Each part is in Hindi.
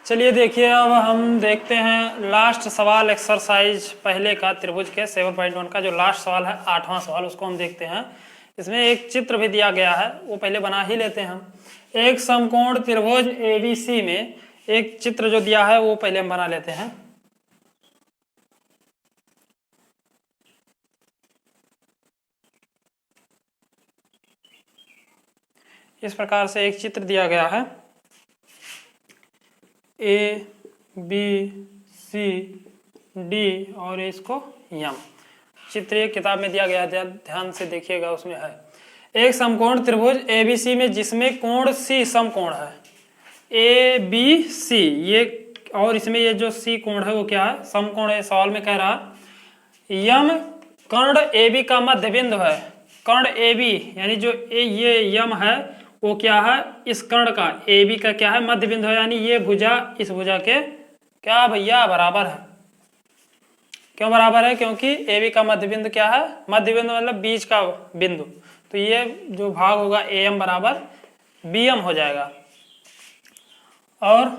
चलिए देखिए, अब हम देखते हैं लास्ट सवाल एक्सरसाइज पहले का त्रिभुज के 7.1 का जो लास्ट सवाल है, 8वां सवाल, उसको हम देखते हैं। इसमें एक चित्र भी दिया गया है, वो पहले बना ही लेते हैं हम। एक समकोण त्रिभुज ABC में एक चित्र जो दिया है वो पहले हम बना लेते हैं। इस प्रकार से एक चित्र दिया गया है, ABCD और इसको यम। चित्र एक किताब में दिया गया है, ध्यान से देखिएगा, उसमें है एक समकोण त्रिभुज ABC में जिसमें कोण C समकोण है। ABC ये, और इसमें ये जो C कोण है वो क्या है? समकोण है। सवाल में कह रहा यम कर्ण AB का मध्य बिंदु है। कर्ण AB यानी जो ये यम है वो क्या है? इस कर्ण का AB का क्या है? मध्य बिंदु है, यानी ये भुजा इस भुजा के क्या भैया बराबर है। क्यों बराबर है? क्योंकि AB का मध्य बिंदु क्या है? मध्य बिंदु मतलब बीच का बिंदु, तो ये जो भाग होगा AM बराबर BM हो जाएगा। और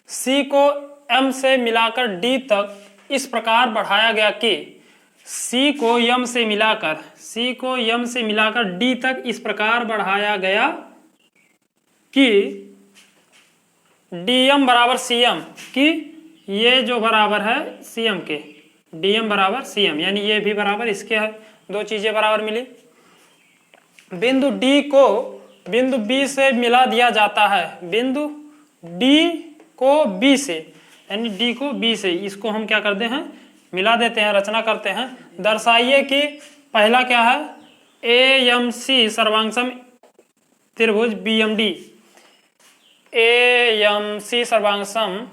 C को M से मिलाकर D तक इस प्रकार बढ़ाया गया कि C को M से मिलाकर D तक इस प्रकार बढ़ाया गया कि DM बराबर CM, कि ये जो बराबर है CM के, DM बराबर CM, यानी ये भी बराबर इसके है। दो चीजें बराबर मिली। बिंदु D को बिंदु B से मिला दिया जाता है। बिंदु D को B से, यानी D को B से, इसको हम क्या करते हैं? मिला देते हैं, रचना करते हैं। दर्शाइए कि पहला क्या है? AMC सर्वांगसम त्रिभुज BMD। AMC सर्वांगसम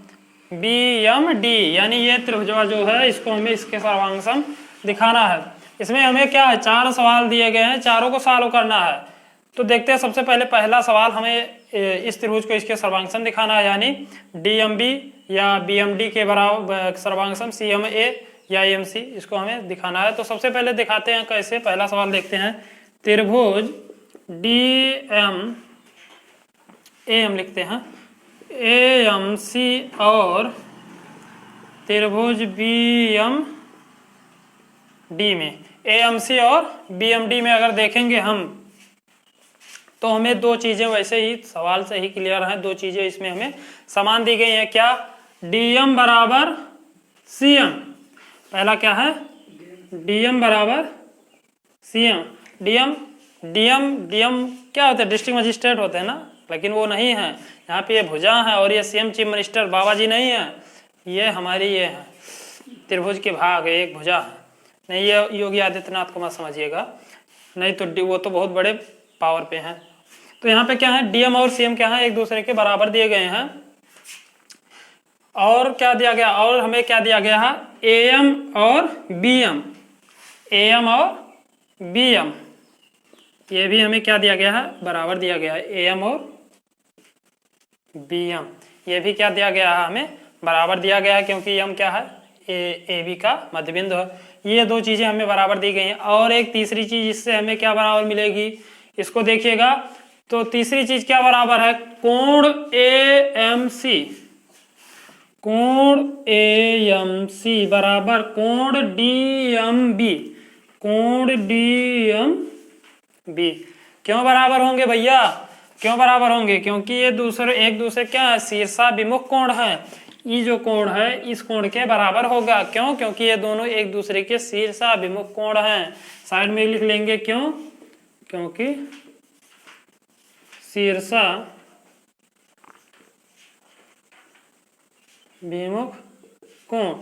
BMD, यानी ये त्रिभुज जो है इसको हमें इसके सर्वांगसम दिखाना है। इसमें हमें क्या है? 4 सवाल दिए गए हैं, चारों को सॉल्व करना है। तो देखते हैं, सबसे पहले पहला सवाल हमें इस त्रिभुज को इसके सर्वांगसम दिखाना है, यानी DMB या BMD के बराबर सर्वांगसम CMA या AMC, इसको हमें दिखाना है। तो सबसे पहले दिखाते हैं कैसे। पहला सवाल देखते हैं। त्रिभुज AM लिखते हैं, AMC और त्रिभुज BMD में, AMC और BMD में अगर देखेंगे हम तो हमें दो चीजें वैसे ही सवाल से ही क्लियर हैं। दो चीजें इसमें हमें समान दी गई हैं। क्या? DM बराबर CM। पहला क्या है? DM बराबर CM। DM क्या होता है? डिस्ट्रिक्ट मजिस्ट्रेट होते हैं ना, लेकिन वो नहीं है। यहाँ पे ये भुजा है और ये CM चीफ मिनिस्टर बाबा जी नहीं है। ये हमारी ये है त्रिभुज के भाग है, एक भुजा है। नहीं, ये योगी आदित्यनाथ को मत समझिएगा, नहीं तो वो तो बहुत बड़े पावर पे हैं। तो यहाँ पे क्या है? DM और CM क्या है? एक दूसरे के बराबर दिए गए हैं। और क्या दिया गया? और हमें क्या दिया गया है? AM और BM, ये भी हमें क्या दिया गया है? बराबर दिया गया है। AM और BM, ये भी क्या दिया गया है? हमें बराबर दिया गया है, क्योंकि M क्या है? AB का मध्य बिंदु है। ये दो चीजें हमें बराबर दी गई हैं। और एक तीसरी चीज इससे हमें क्या बराबर मिलेगी, इसको देखिएगा। तो तीसरी चीज क्या बराबर है? कोण AMC बराबर कोण DMB। क्यों बराबर होंगे भैया? क्यों बराबर होंगे? क्योंकि ये एक दूसरे क्या है? शीर्षाभिमुख कोण है। ये जो कोण है इस कोण के बराबर होगा। क्यों? क्योंकि ये दोनों एक दूसरे के शीर्षाभिमुख कोण हैं। साइड में लिख लेंगे, क्यों? क्योंकि शीर्षाभिमुख कोण।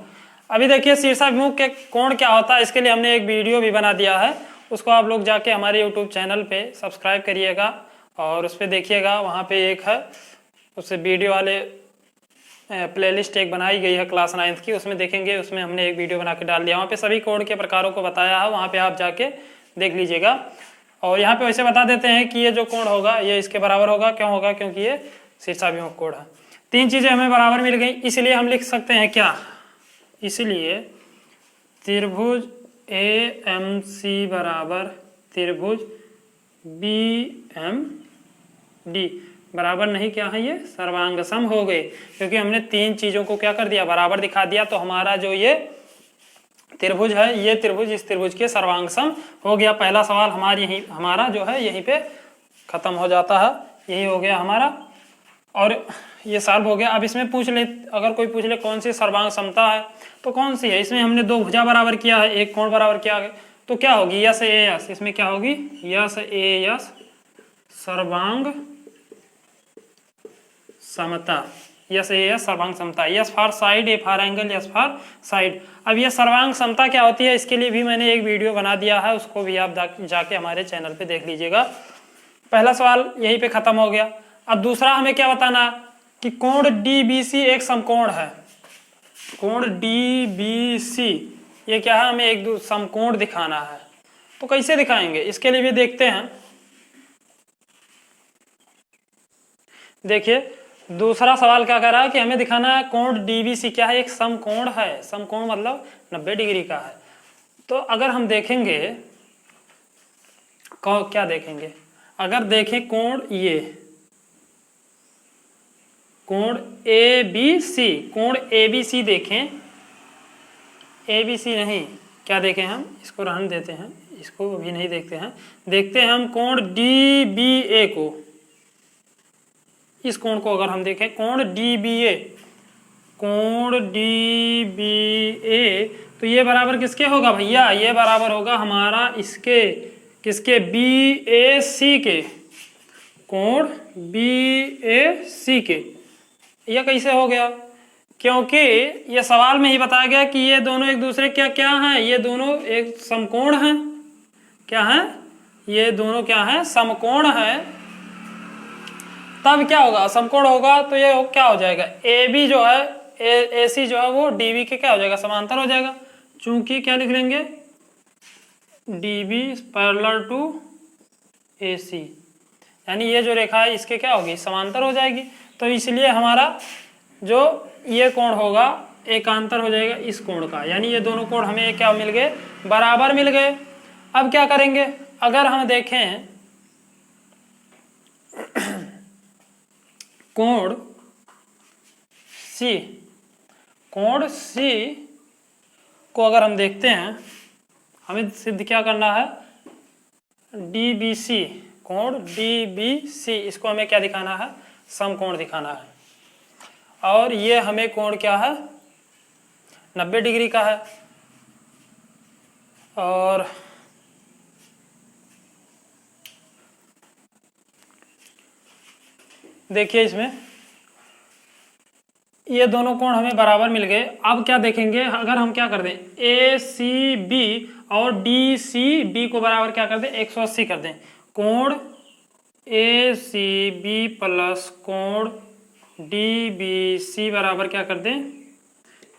अभी देखिए, शीर्षाभिमुख के कोण क्या होता है, इसके लिए हमने एक वीडियो भी बना दिया है। उसको आप लोग जाके हमारे YouTube चैनल पे सब्सक्राइब करिएगा और उस पर देखिएगा। वहाँ पे एक है, उससे वीडियो वाले प्लेलिस्ट एक बनाई गई है क्लास 9th की, उसमें देखेंगे। उसमें हमने एक वीडियो बना के डाल दिया, वहाँ पे सभी कोण के प्रकारों को बताया है। वहाँ पे आप जाके देख लीजिएगा। और यहाँ पे वैसे बता देते हैं कि ये जो कोण होगा ये इसके बराबर होगा। क्यों होगा? क्योंकि ये शीर्षाभिमुख कोण है। 3 चीजें हमें बराबर मिल गई, इसलिए हम लिख सकते हैं क्या? इसलिए त्रिभुज AMC बराबर त्रिभुज BMD। बराबर नहीं, क्या है ये सर्वांग सम हो गए, क्योंकि हमने तीन चीजों को क्या कर दिया, बराबर दिखा दिया। तो हमारा जो ये त्रिभुज है, ये त्रिभुज इस त्रिभुज के सर्वांग सम हो गया। पहला सवाल हमारा जो है यहीं पे खत्म हो जाता है, यही हो गया हमारा, और ये सॉल्व हो गया। अब इसमें पूछ ले, अगर कोई पूछ ले कौन सी सर्वांग समता है, तो कौन सी है? इसमें हमने दो भुजा बराबर किया है, एक कोण बराबर किया है, तो क्या होगी, यस ए यस, इसमें क्या होगी, यस ए यस सर्वांग समता, यस ए यस सर्वांग समता, S for side, A for angle, S for side. अब ये सर्वांग समता क्या होती है, इसके लिए भी मैंने एक वीडियो बना दिया है, उसको भी आप जाके हमारे चैनल पे देख लीजिएगा। पहला सवाल यहीं पे खत्म हो गया। अब दूसरा हमें क्या बताना है कि कोण DBC एक समकोण है। कोण DBC ये क्या है, हमें एक समकोण दिखाना है। तो कैसे दिखाएंगे, इसके लिए भी देखते हैं। देखिए दूसरा सवाल क्या कर रहा है कि हमें दिखाना है कोण DBC क्या है, एक समकोण है। समकोण मतलब 90 डिग्री का है। तो अगर हम देखेंगे, क्या देखेंगे, अगर देखें कोण, ये कोण ABC, कोण ABC देखें, ABC नहीं, क्या देखें हम, इसको रहने देते हैं, इसको भी नहीं देखते हैं, देखते हैं हम कोण DBA को। इस कोण को अगर हम देखें, कोण DBA, कोण DBA, तो ये बराबर किसके होगा भैया, ये बराबर होगा हमारा इसके, किसके, BAC के, कोण BAC के। यह कैसे हो गया, क्योंकि ये सवाल में ही बताया गया कि ये दोनों एक दूसरे क्या क्या हैं, ये दोनों एक समकोण हैं। क्या हैं, ये दोनों क्या हैं, समकोण हैं। तब क्या होगा, समकोण होगा तो ये क्या हो जाएगा, AB जो है, AC जो है वो DB के क्या हो जाएगा, समांतर हो जाएगा। चूंकि क्या लिख लेंगे, DB पैरेलल टू AC, यानी ये जो रेखा है इसके क्या होगी, समांतर हो जाएगी। तो इसलिए हमारा जो ये कोण होगा एकांतर हो जाएगा इस कोण का, यानी ये दोनों कोण हमें क्या मिल गए, बराबर मिल गए। अब क्या करेंगे, अगर हम देखें कोण C, कोण C को अगर हम देखते हैं, हमें सिद्ध क्या करना है, DBC, कोण DBC, इसको हमें क्या दिखाना है, समकोण दिखाना है। और ये हमें कोण क्या है, 90 डिग्री का है। और देखिए इसमें ये दोनों कोण हमें बराबर मिल गए। अब क्या देखेंगे, अगर हम क्या कर दें, ACB और DCB को बराबर क्या कर दें, 180 कर दें, कोण ACB प्लस कोण DBC बराबर क्या कर दें,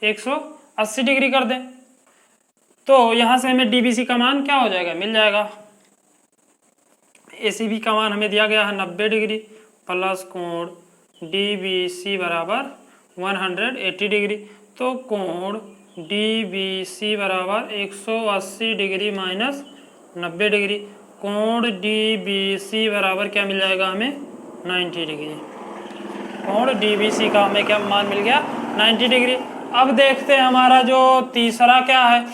180 डिग्री कर दें। तो यहां से हमें DBC का मान क्या हो जाएगा, मिल जाएगा। ACB का मान हमें दिया गया है 90 डिग्री प्लस कोण DBC बराबर 180 डिग्री। तो कोण DBC बराबर 180 डिग्री माइनस 90 डिग्री, कोण DBC बराबर क्या मिल जाएगा हमें, 90 डिग्री। कोण DBC का हमें क्या मान मिल गया, 90 डिग्री। अब देखते हैं हमारा जो तीसरा क्या है,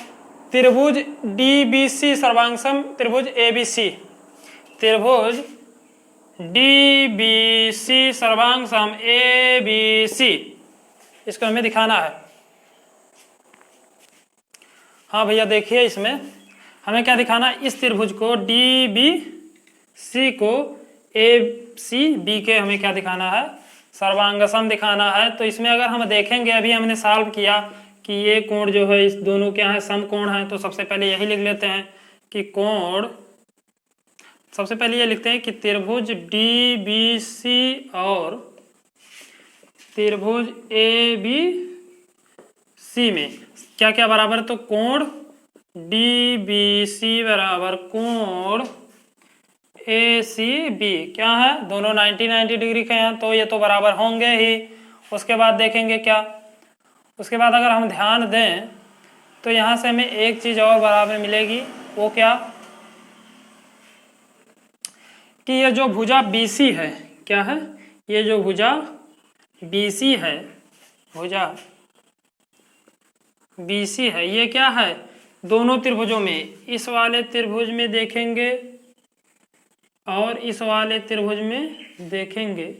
त्रिभुज DBC सर्वांग सम त्रिभुज ABC, त्रिभुज DBC सर्वांग सम ABC, इसको हमें दिखाना है। हाँ भैया देखिए इसमें हमें क्या दिखाना है, इस त्रिभुज को DBC को ACB के हमें क्या दिखाना है, सर्वांग सम दिखाना है। तो इसमें अगर हम देखेंगे, अभी हमने सॉल्व किया कि ये कोण जो है इस दोनों क्या है, समकोण है। तो सबसे पहले यही लिख लेते हैं कि कोण, सबसे पहले ये लिखते हैं कि त्रिभुज DBC और त्रिभुज ABC में क्या क्या बराबर है, तो कोण DBC बराबर कोण ACB क्या है, दोनों 90 डिग्री के हैं, तो ये तो बराबर होंगे ही। उसके बाद देखेंगे क्या, उसके बाद अगर हम ध्यान दें तो यहाँ से हमें एक चीज़ और बराबर मिलेगी, वो क्या कि ये जो भुजा BC है, क्या है, ये जो भुजा BC है, भुजा BC है, ये क्या है, दोनों त्रिभुजों में, इस वाले त्रिभुज में देखेंगे और इस वाले त्रिभुज में देखेंगे,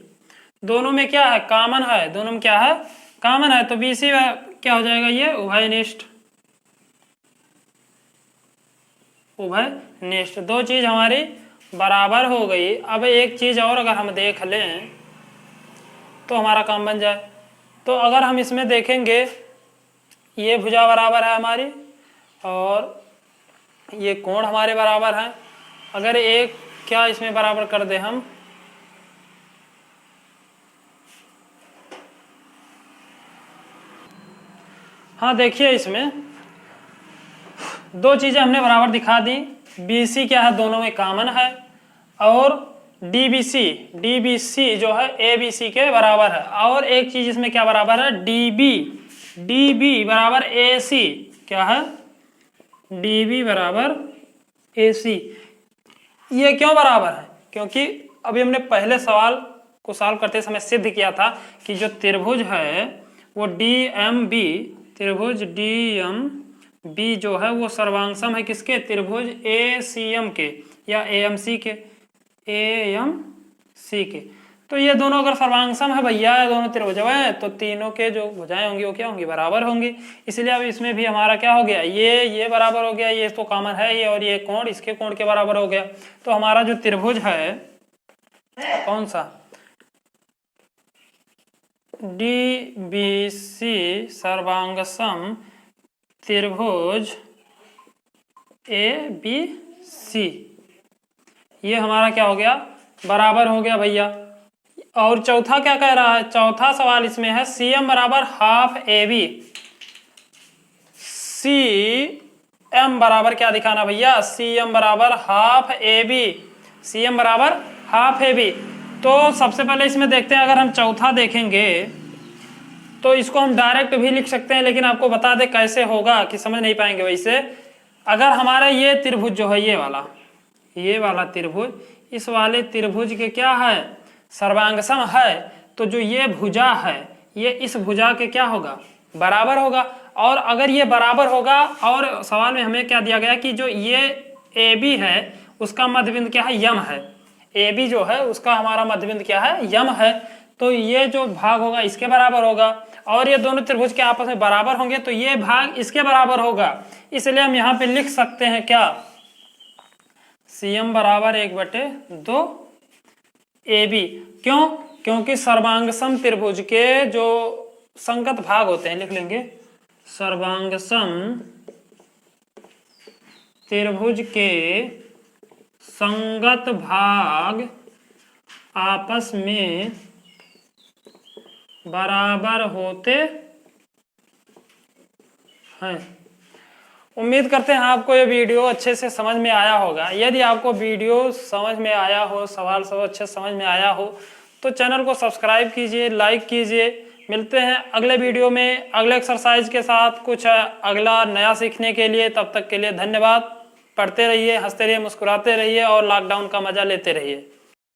दोनों में क्या है, कॉमन है, दोनों में क्या है, कॉमन है। तो BC क्या हो जाएगा, ये उभयनिष्ठ, उभयनिष्ठ। दो चीज हमारी बराबर हो गई। अब एक चीज और अगर हम देख लें तो हमारा काम बन जाए। तो अगर हम इसमें देखेंगे, ये भुजा बराबर है हमारी और ये कोण हमारे बराबर है। अगर एक क्या इसमें बराबर कर दे हम, हाँ देखिए इसमें दो चीजें हमने बराबर दिखा दी। BC क्या है, दोनों में कॉमन है, और DBC जो है ABC के बराबर है। और एक चीज इसमें क्या बराबर है, DB बराबर AC, क्या है, DB बराबर AC। ये क्यों बराबर है, क्योंकि अभी हमने पहले सवाल को सॉल्व करते समय सिद्ध किया था कि जो त्रिभुज है वो DMB, त्रिभुज DMB जो है वो सर्वांगसम है किसके, त्रिभुज ACM के या AMC के। तो ये दोनों अगर सर्वांगसम है भैया, दोनों त्रिभुज हैं, तो तीनों के जो भुजाएं होंगी वो क्या होंगी, बराबर होंगी। इसलिए अब इसमें भी हमारा क्या हो गया, ये बराबर हो गया, ये तो कॉमन है ये, और ये कोण इसके कोण के बराबर हो गया। तो हमारा जो त्रिभुज है कौन सा, DBC सर्वांगसम त्रिभुज ABC, ये हमारा क्या हो गया, बराबर हो गया भैया। और चौथा क्या कह रहा है, चौथा सवाल इसमें है CM बराबर हाफ AB। CM बराबर क्या दिखाना भैया, CM बराबर हाफ AB, CM बराबर हाफ AB। तो सबसे पहले इसमें देखते हैं, अगर हम चौथा देखेंगे तो इसको हम डायरेक्ट भी लिख सकते हैं, लेकिन आपको बता दे कैसे होगा कि समझ नहीं पाएंगे। वैसे अगर हमारा ये त्रिभुज जो है, ये वाला त्रिभुज, इस वाले त्रिभुज के क्या है, सर्वांगसम है, तो जो ये भुजा है ये इस भुजा के क्या होगा, बराबर होगा। और अगर ये बराबर होगा, और सवाल में हमें क्या दिया गया कि जो ये AB है उसका मध्यबिंदु क्या है, यम है। AB जो है उसका हमारा मध्यबिंदु क्या है, यम है। तो ये जो भाग होगा इसके बराबर होगा, और ये दोनों त्रिभुज के आपस में बराबर होंगे तो ये भाग इसके बराबर होगा। इसलिए हम यहाँ पे लिख सकते हैं क्या, CM बराबर 1/2 AB। क्यों, क्योंकि सर्वांगसम त्रिभुज के जो संगत भाग होते हैं, लिख लेंगे, सर्वांगसम त्रिभुज के संगत भाग आपस में बराबर होते हैं। उम्मीद करते हैं आपको ये वीडियो अच्छे से समझ में आया होगा। यदि आपको वीडियो समझ में आया हो, सवाल सब अच्छे समझ में आया हो, तो चैनल को सब्सक्राइब कीजिए, लाइक कीजिए। मिलते हैं अगले वीडियो में अगले एक्सरसाइज के साथ, कुछ अगला नया सीखने के लिए। तब तक के लिए धन्यवाद। पढ़ते रहिए, हंसते रहिए, मुस्कुराते रहिए और लॉकडाउन का मजा लेते रहिए।